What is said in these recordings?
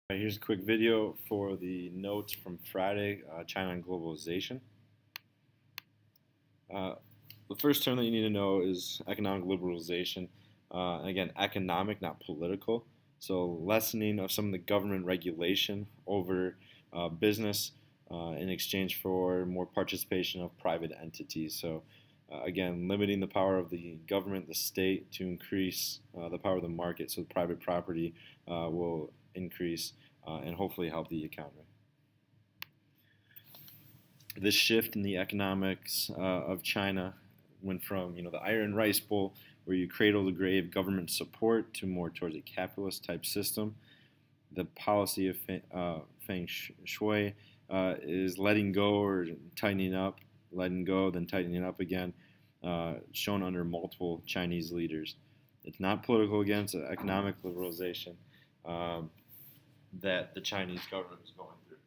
Here's a quick video for the notes from Friday, China and globalization. Uh, the first term that you need to know is economic liberalization. And again, economic, not political. So lessening of some of the government regulation over business in exchange for more participation of private entities. So again, limiting the power of the government, the state, to increase the power of the market, so private property will increase and hopefully help the economy. This shift in the economics of China went from the iron rice bowl where you cradle to grave government support to more towards a capitalist type system. The policy of Feng Shui is letting go or tightening up, letting go, then tightening up again, shown under multiple Chinese leaders. It's not political again, it's economic liberalization that the Chinese government is going through.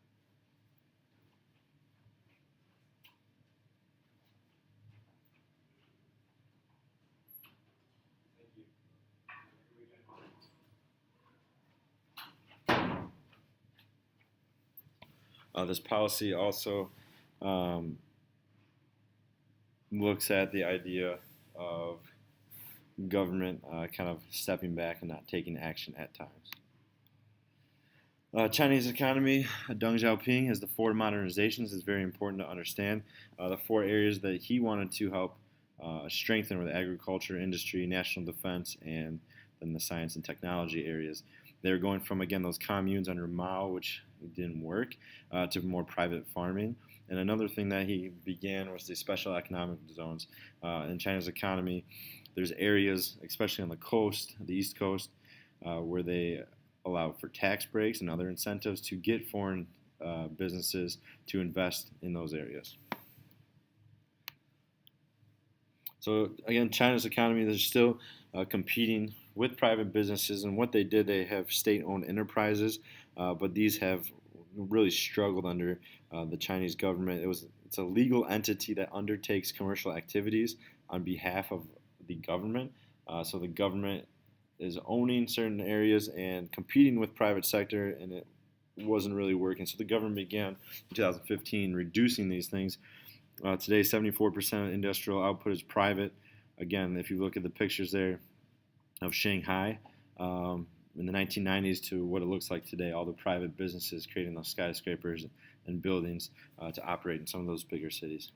This policy also looks at the idea of government kind of stepping back and not taking action at times. Chinese economy, Deng Xiaoping has the four modernizations. It's very important to understand the four areas that he wanted to help strengthen were the agriculture, industry, national defense, and then the science and technology areas. They're going from, again, those communes under Mao, which didn't work, to more private farming. And another thing that he began was the special economic zones. In China's economy, there's areas, especially on the coast, the East Coast, where they allow for tax breaks and other incentives to get foreign businesses to invest in those areas. So again, China's economy, they're still competing with private businesses, and what they did, they have state-owned enterprises, but these have really struggled under the Chinese government. It's a legal entity that undertakes commercial activities on behalf of the government. So the government is owning certain areas and competing with private sector, and it wasn't really working. So the government began in 2015 reducing these things. Today, 74% of industrial output is private. Again, if you look at the pictures there of Shanghai in the 1990s to what it looks like today, all the private businesses creating those skyscrapers and buildings to operate in some of those bigger cities.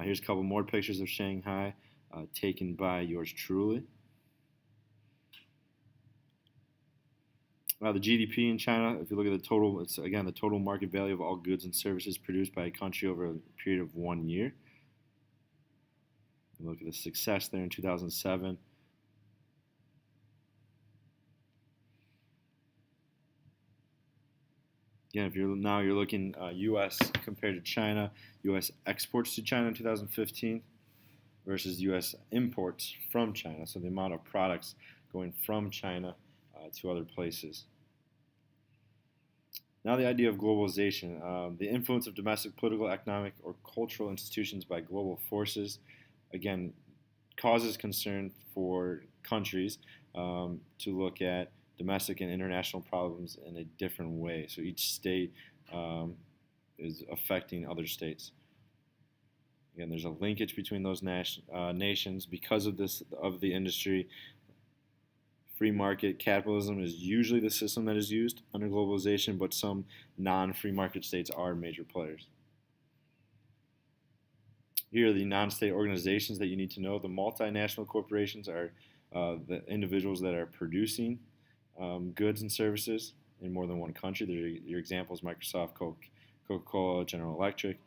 Here's a couple more pictures of Shanghai taken by yours truly. The GDP in China, if you look at the total, it's again the total market value of all goods and services produced by a country over a period of 1 year. You look at the success there in 2007. Again, if you're looking U.S. compared to China, U.S. exports to China in 2015 versus U.S. imports from China. So the amount of products going from China to other places. Now the idea of globalization, the influence of domestic political, economic, or cultural institutions by global forces, again, causes concern for countries to look at domestic and international problems in a different way. So each state is affecting other states. Again, there's a linkage between those nations because of the industry. Free market capitalism is usually the system that is used under globalization, but some non-free market states are major players. Here are the non-state organizations that you need to know. The multinational corporations are the individuals that are producing goods and services in more than one country. Your examples: Microsoft, Coca-Cola, General Electric.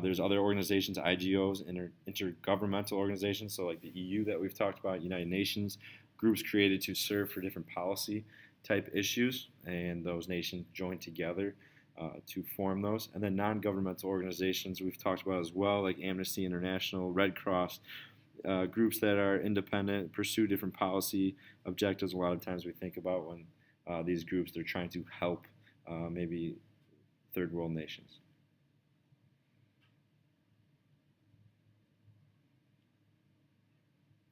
There's other organizations, IGOs, intergovernmental organizations, so like the EU that we've talked about, United Nations, groups created to serve for different policy type issues, and those nations join together to form those. And then non-governmental organizations we've talked about as well, like Amnesty International, Red Cross, groups that are independent, pursue different policy objectives. A lot of times we think about when these groups, they're trying to help maybe third world nations.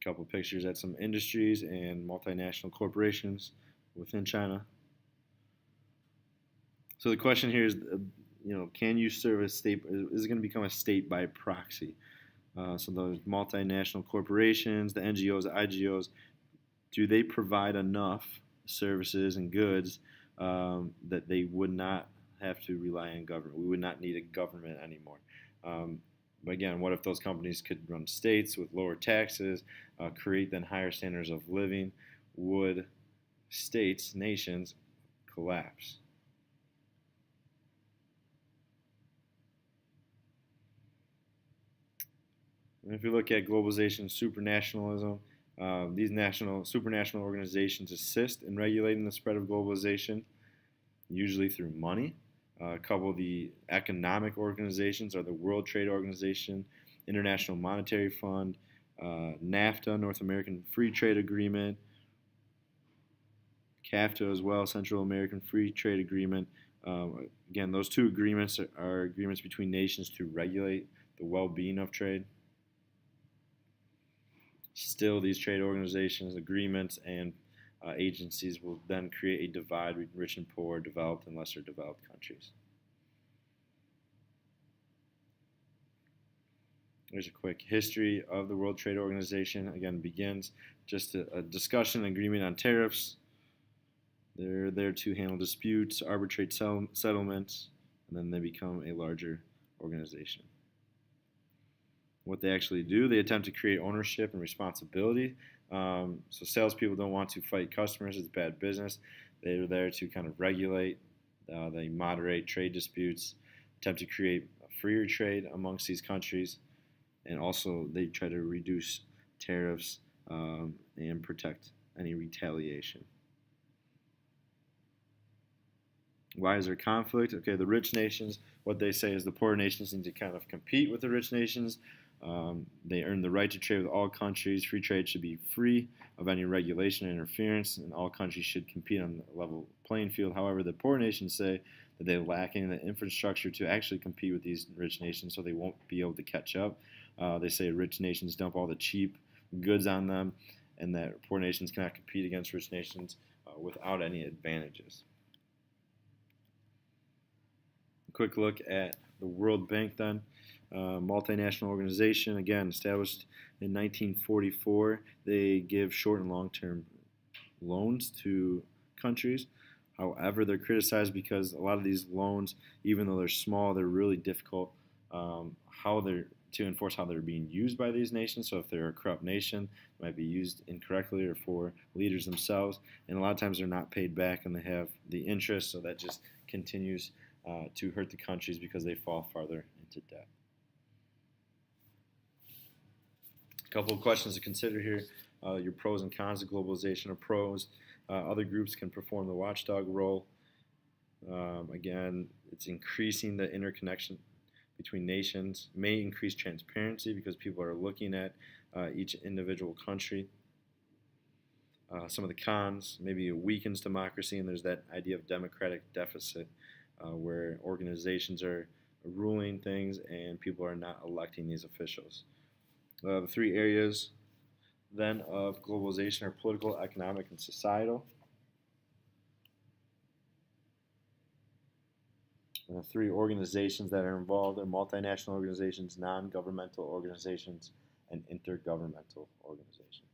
A couple of pictures at some industries and multinational corporations within China. So the question here is, can you serve a state? Is it going to become a state by proxy? So those multinational corporations, the NGOs, the IGOs, do they provide enough services and goods that they would not have to rely on government? We would not need a government anymore. But again, what if those companies could run states with lower taxes, create then higher standards of living? Would states, nations, collapse? And if you look at globalization, supranationalism, these supranational organizations assist in regulating the spread of globalization, usually through money. A couple of the economic organizations are the World Trade Organization, International Monetary Fund, NAFTA, North American Free Trade Agreement, CAFTA as well, Central American Free Trade Agreement. Again, those two agreements are agreements between nations to regulate the well-being of trade. Still, these trade organizations, agreements, and agencies will then create a divide between rich and poor, developed and lesser developed countries. Here's a quick history of the World Trade Organization. Again, begins just a discussion and agreement on tariffs. They're there to handle disputes, arbitrate settlements, and then they become a larger organization. What they actually do, they attempt to create ownership and responsibility. So salespeople don't want to fight customers; it's bad business. They're there to kind of regulate. They moderate trade disputes, attempt to create a freer trade amongst these countries, and also they try to reduce tariffs and protect any retaliation. Why is there conflict? Okay, the rich nations, what they say is the poor nations need to kind of compete with the rich nations. They earn the right to trade with all countries. Free trade should be free of any regulation and interference, and all countries should compete on a level playing field. However, the poor nations say that they lack in the infrastructure to actually compete with these rich nations, so they won't be able to catch up. They say rich nations dump all the cheap goods on them, and that poor nations cannot compete against rich nations without any advantages. A quick look at the World Bank then. Multinational organization, again, established in 1944. They give short and long-term loans to countries. However, they're criticized because a lot of these loans, even though they're small, they're really difficult to enforce how they're being used by these nations. So if they're a corrupt nation, it might be used incorrectly or for leaders themselves. And a lot of times they're not paid back and they have the interest, so that just continues to hurt the countries because they fall farther into debt. A couple of questions to consider here. Your pros and cons of globalization are pros. Other groups can perform the watchdog role. Again, it's increasing the interconnection between nations, may increase transparency because people are looking at each individual country. Some of the cons, maybe it weakens democracy, and there's that idea of democratic deficit where organizations are ruling things and people are not electing these officials. The three areas then of globalization are political, economic, and societal. And the three organizations that are involved are multinational organizations, non-governmental organizations, and intergovernmental organizations.